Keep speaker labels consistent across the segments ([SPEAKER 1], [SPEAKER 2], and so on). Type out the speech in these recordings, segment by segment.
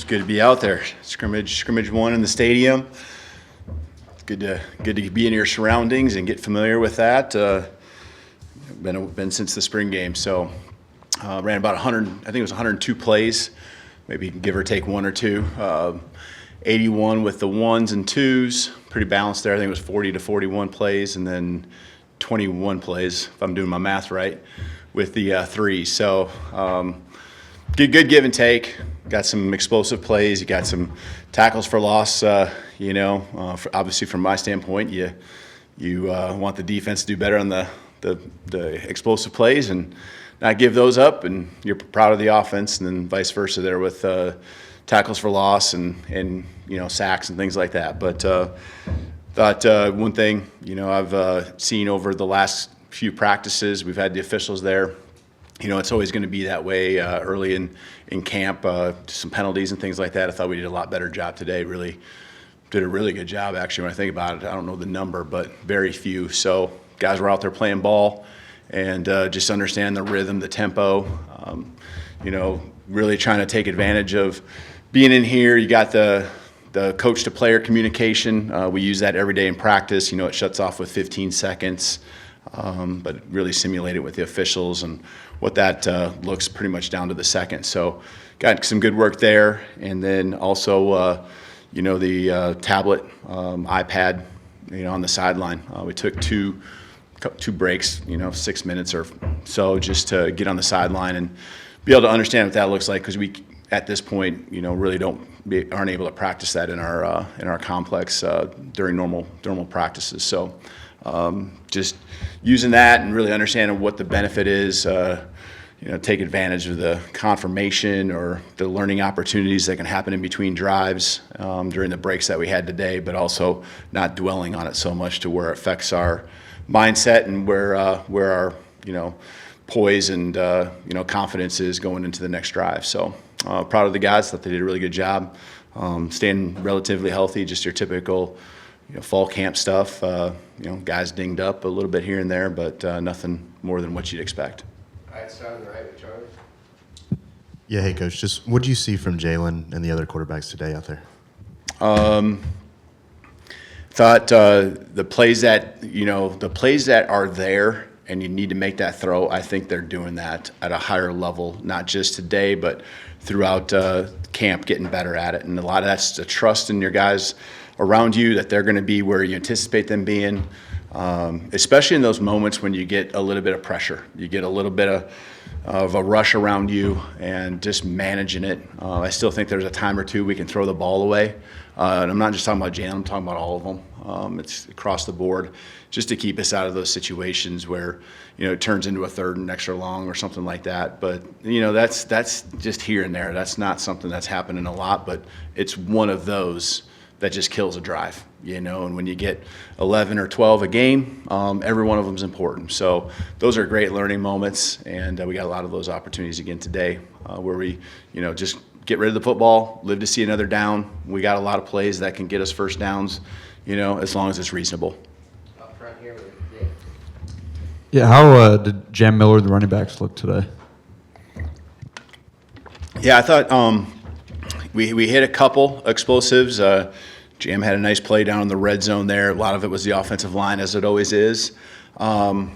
[SPEAKER 1] It's good to be out there. Scrimmage one in the stadium. It's good to be in your surroundings and get familiar with that. Been since the spring game, so ran about 100. I think it was 102 plays, maybe give or take one or two. 81 with the ones and twos, pretty balanced there. I think it was 40 to 41 plays, and then 21 plays, if I'm doing my math right, with the threes. So good give and take. Got some explosive plays. You got some tackles for loss. Obviously from my standpoint, you want the defense to do better on the explosive plays and not give those up, and you're proud of the offense, and then vice versa there with tackles for loss and sacks and things like that. But thought one thing I've seen over the last few practices, we've had the officials there. It's always going to be that way early in camp, some penalties and things like that. I thought we did a lot better job today. Really did a really good job, actually, when I think about it. I don't know the number, but very few. So guys were out there playing ball and just understand the rhythm, the tempo, really trying to take advantage of being in here. You got the coach-to-player communication. We use that every day in practice. It shuts off with 15 seconds, but really simulate it with the officials and what that looks pretty much down to the second. So got some good work there. And then also, the tablet, iPad, on the sideline. We took two breaks, 6 minutes or so, just to get on the sideline and be able to understand what that looks like, because we, at this point, really aren't able to practice that in our complex during normal practices. So just using that and really understanding what the benefit is, take advantage of the confirmation or the learning opportunities that can happen in between drives during the breaks that we had today, but also not dwelling on it so much to where it affects our mindset and where our poise and confidence is going into the next drive. So proud of the guys. Thought they did a really good job staying relatively healthy. Just your typical fall camp stuff. Guys dinged up a little bit here and there, but nothing more than what you'd expect.
[SPEAKER 2] All right, starting right with Charlie.
[SPEAKER 3] Yeah, hey coach. Just what do you see from Jalen and the other quarterbacks today out there?
[SPEAKER 1] Thought the plays that are there and you need to make that throw, I think they're doing that at a higher level, not just today, but throughout camp, getting better at it. And a lot of that's the trust in your guys around you that they're going to be where you anticipate them being, especially in those moments when you get a little bit of pressure. You get a little bit of a rush around you and just managing it. I still think there's a time or two we can throw the ball away. And I'm not just talking about Jalen, I'm talking about all of them. It's across the board, just to keep us out of those situations where, it turns into a third and extra long or something like that. But, that's just here and there. That's not something that's happening a lot, but it's one of those that just kills a drive, and when you get 11 or 12 a game, every one of them is important. So those are great learning moments, and we got a lot of those opportunities again today where we, just get rid of the football, live to see another down. We got a lot of plays that can get us first downs, as long as it's reasonable.
[SPEAKER 2] Up front here with Jake.
[SPEAKER 4] Yeah, how did Jam Miller, the running backs, look today?
[SPEAKER 1] Yeah, I thought we hit a couple explosives. Jam had a nice play down in the red zone there. A lot of it was the offensive line, as it always is. I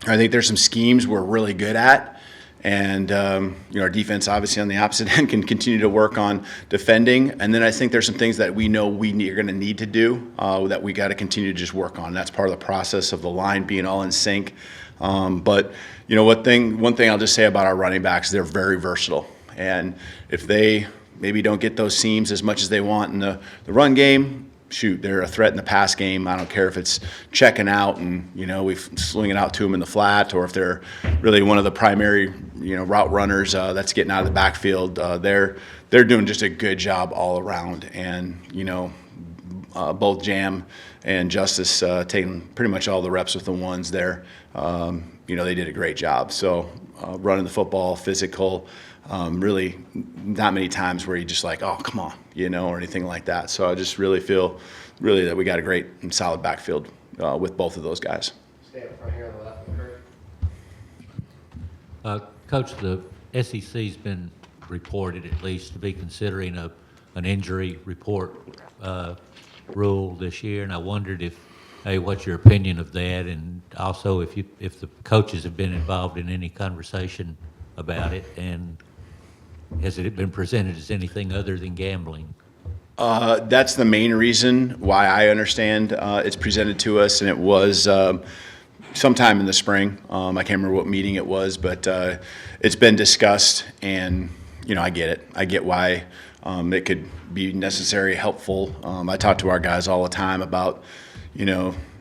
[SPEAKER 1] think there's some schemes we're really good at. And, our defense, obviously, on the opposite end can continue to work on defending. And then I think there's some things that we know are going to need to do that we got to continue to just work on. That's part of the process of the line being all in sync. But, one thing I'll just say about our running backs, they're very versatile. And if they maybe don't get those seams as much as they want in the run game, shoot, they're a threat in the pass game. I don't care if it's checking out and, we sling it out to them in the flat, or if they're really one of the primary, route runners that's getting out of the backfield. They're doing just a good job all around. And, both Jam and Justice taking pretty much all the reps with the ones there. They did a great job. So running the football, physical, really not many times where you just like, oh, come on, or anything like that. So I just really feel that we got a great and solid backfield with both of those guys.
[SPEAKER 2] Stay up front here on the left with Kurt.
[SPEAKER 5] Coach, the SEC's been reported at least to be considering a an injury report rule this year, and I wondered if, hey, what's your opinion of that, and also if the coaches have been involved in any conversation about it, and has it been presented as anything other than gambling?
[SPEAKER 1] That's the main reason why I understand it's presented to us, and it was sometime in the spring. I can't remember what meeting it was, but it's been discussed, and I get it. I get why it could be necessary, helpful. I talk to our guys all the time about,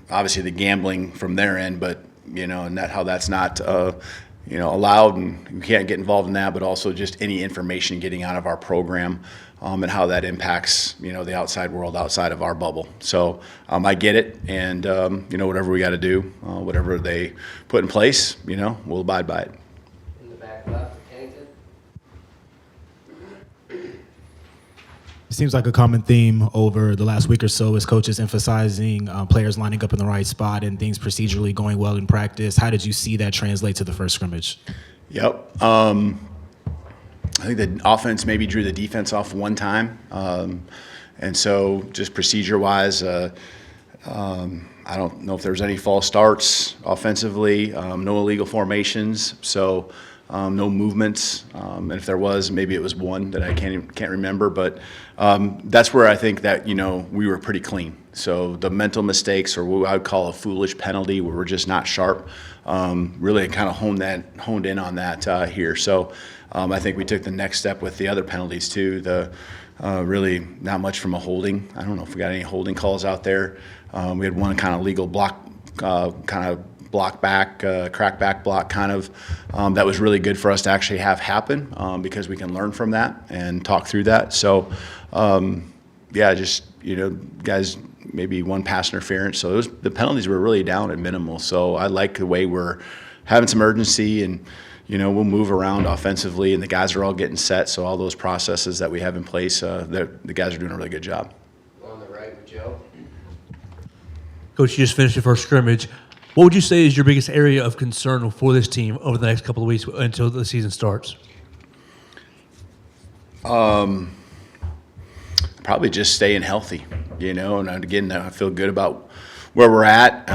[SPEAKER 1] obviously the gambling from their end, but and how that's not allowed, and we can't get involved in that, but also just any information getting out of our program, and how that impacts, the outside world outside of our bubble. So I get it, and, whatever we got to do, whatever they put in place, we'll abide by it.
[SPEAKER 2] In the back left, Kennington.
[SPEAKER 6] It seems like a common theme over the last week or so is coaches emphasizing players lining up in the right spot and things procedurally going well in practice. How did you see that translate to the first scrimmage?
[SPEAKER 1] Yep. I think the offense maybe drew the defense off one time. And so just procedure-wise, I don't know if there was any false starts offensively, no illegal formations, so no movements. And if there was, maybe it was one that I can't remember. But that's where I think that, we were pretty clean. So the mental mistakes, or what I would call a foolish penalty, where we're just not sharp, really kind of honed in on that here. So I think we took the next step with the other penalties too. Really not much from a holding. I don't know if we got any holding calls out there. We had one kind of legal block, block back, crack back block kind of, that was really good for us to actually have happen, because we can learn from that and talk through that. So, guys, maybe one pass interference. So the penalties were really down at minimal. So I like the way we're having some urgency, and, we'll move around offensively, and the guys are all getting set. So all those processes that we have in place, the guys are doing a really good job.
[SPEAKER 2] On the right with Joe.
[SPEAKER 7] Coach, you just finished your first scrimmage. What would you say is your biggest area of concern for this team over the next couple of weeks until the season starts?
[SPEAKER 1] Probably just staying healthy, and again, I feel good about where we're at.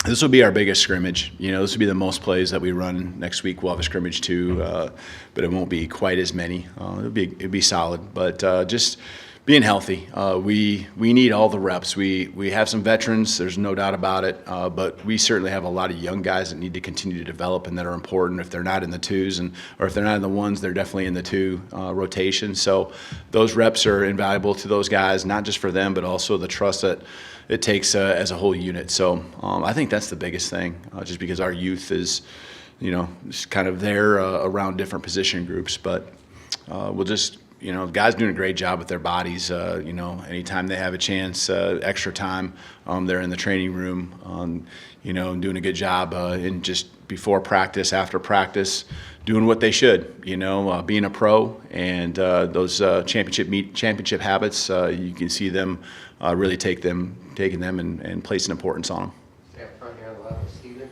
[SPEAKER 1] This will be our biggest scrimmage. This will be the most plays that we run next week. We'll have a scrimmage too, but it won't be quite as many. It'll be solid, but just being healthy. We need all the reps. We have some veterans, there's no doubt about it, but we certainly have a lot of young guys that need to continue to develop and that are important. If they're not in the twos, or if they're not in the ones, they're definitely in the two rotation. So those reps are invaluable to those guys, not just for them, but also the trust that it takes as a whole unit. So I think that's the biggest thing, just because our youth is, just kind of there around different position groups. But we'll just, guys doing a great job with their bodies. Anytime they have a chance, extra time, they're in the training room, doing a good job in just before practice, after practice, doing what they should, being a pro, and those championship habits, you can see them really taking them and placing importance on them.
[SPEAKER 2] Stay up front here on the left with Steven.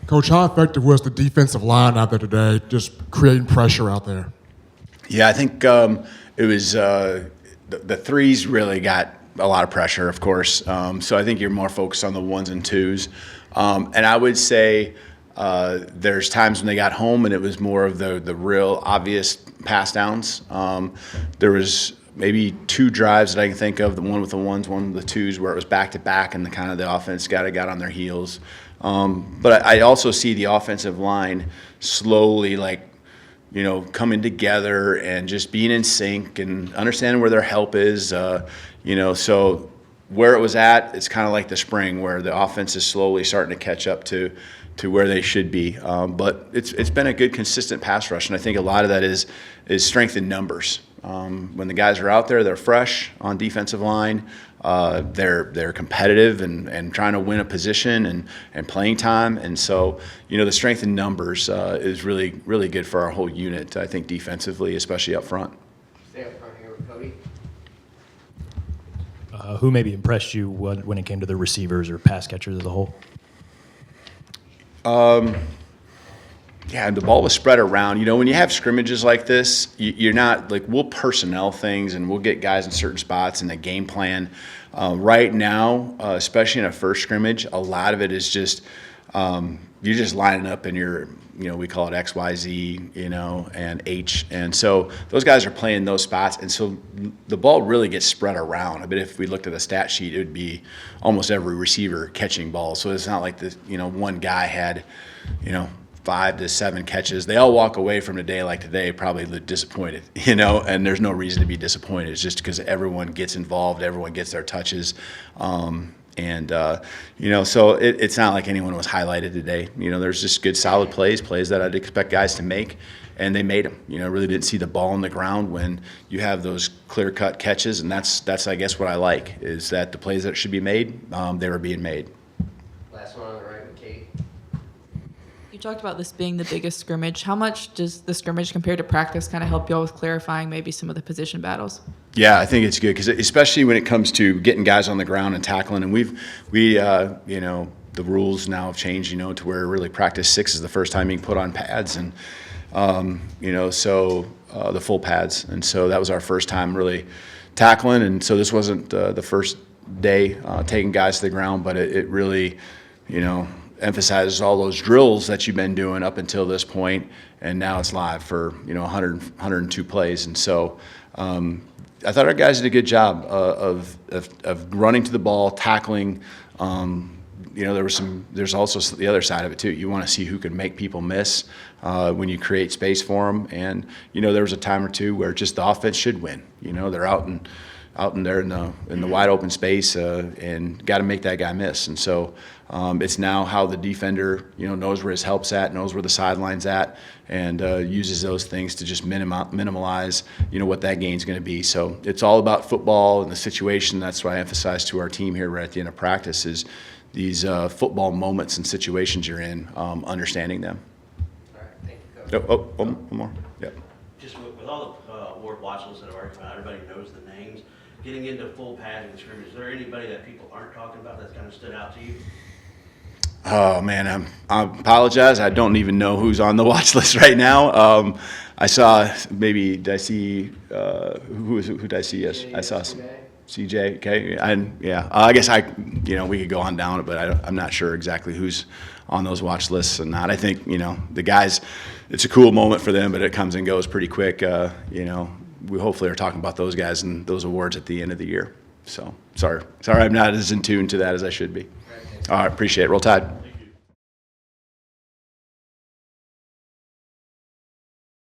[SPEAKER 8] Coach, how effective was the defensive line out there today, just creating pressure out there?
[SPEAKER 1] Yeah, I think it was the threes really got a lot of pressure, of course. So I think you're more focused on the ones and twos. And I would say there's times when they got home and it was more of the real obvious pass downs. There was maybe two drives that I can think of, the one with the ones, one with the twos, where it was back-to-back and the offense got on their heels. But I also see the offensive line slowly, coming together and just being in sync and understanding where their help is. So where it was at, it's kind of like the spring, where the offense is slowly starting to catch up to where they should be. But it's been a good, consistent pass rush, and I think a lot of that is strength in numbers. When the guys are out there, they're fresh on defensive line. They're competitive and trying to win a position and playing time. And so, the strength in numbers is really, really good for our whole unit, I think, defensively, especially up front.
[SPEAKER 2] Stay up front here with Cody.
[SPEAKER 9] Who maybe impressed you when it came to the receivers or pass catchers as a whole?
[SPEAKER 1] Yeah, and the ball was spread around. You know, when you have scrimmages like this, you're not like, we'll personnel things and we'll get guys in certain spots in the game plan. Right now, especially in a first scrimmage, a lot of it is just you're just lining up and you're, you know, we call it X, Y, Z, you know, and H. And so those guys are playing those spots. And so the ball really gets spread around. I bet if we looked at a stat sheet, it would be almost every receiver catching balls. So it's not like the, you know, one guy had, you know, 5 to 7 catches. They all walk away from a day like today probably disappointed, you know, and there's no reason to be disappointed. It's just because everyone gets involved, everyone gets their touches. You know, so it's not like anyone was highlighted today. You know, there's just good, solid plays that I'd expect guys to make, and they made them. You know, really didn't see the ball on the ground when you have those clear-cut catches, and that's I guess what I like, is that the plays that should be made, they were being made.
[SPEAKER 2] Last one on the right with Kate.
[SPEAKER 10] You talked about this being the biggest scrimmage. How much does the scrimmage compared to practice kind of help y'all with clarifying maybe some of the position battles?
[SPEAKER 1] Yeah, I think it's good because especially when it comes to getting guys on the ground and tackling, and we you know, the rules now have changed, you know, to where really practice 6 is the first time you can put on pads, and you know, so the full pads, and so that was our first time really tackling, and so this wasn't the first day taking guys to the ground, but it really, you know, emphasizes all those drills that you've been doing up until this point, and now it's live for, you know, 102 plays, and so I thought our guys did a good job of running to the ball, tackling. You know, there's also the other side of it too. You want to see who can make people miss when you create space for them, and you know, there was a time or two where just the offense should win. You know, they're out in there in the wide open space, and got to make that guy miss. And so it's now how the defender, you know, knows where his help's at, knows where the sideline's at, and uses those things to just minimize, you know, what that gain's going to be. So it's all about football and the situation. That's why I emphasize to our team here right at the end of practice is these football moments and situations you're in, understanding them.
[SPEAKER 2] All right, thank you, Coach.
[SPEAKER 1] One more. Yep.
[SPEAKER 11] Just with all the award watch lists that are already found, everybody knows the names. Getting into full pads and scrimmage, is there anybody that people aren't talking about that's kind of stood out to you?
[SPEAKER 1] Oh man, I apologize. I don't even know who's on the watch list right now. I saw maybe, did I see who did I see? Yes, I saw CJ. Okay, and yeah, I guess you know, we could go on down it, but I'm not sure exactly who's on those watch lists and not. I think, you know, the guys, it's a cool moment for them, but it comes and goes pretty quick. You know, we hopefully are talking about those guys and those awards at the end of the year. So sorry, I'm not as in tune to that as I should be. All right, appreciate it. Roll Tide.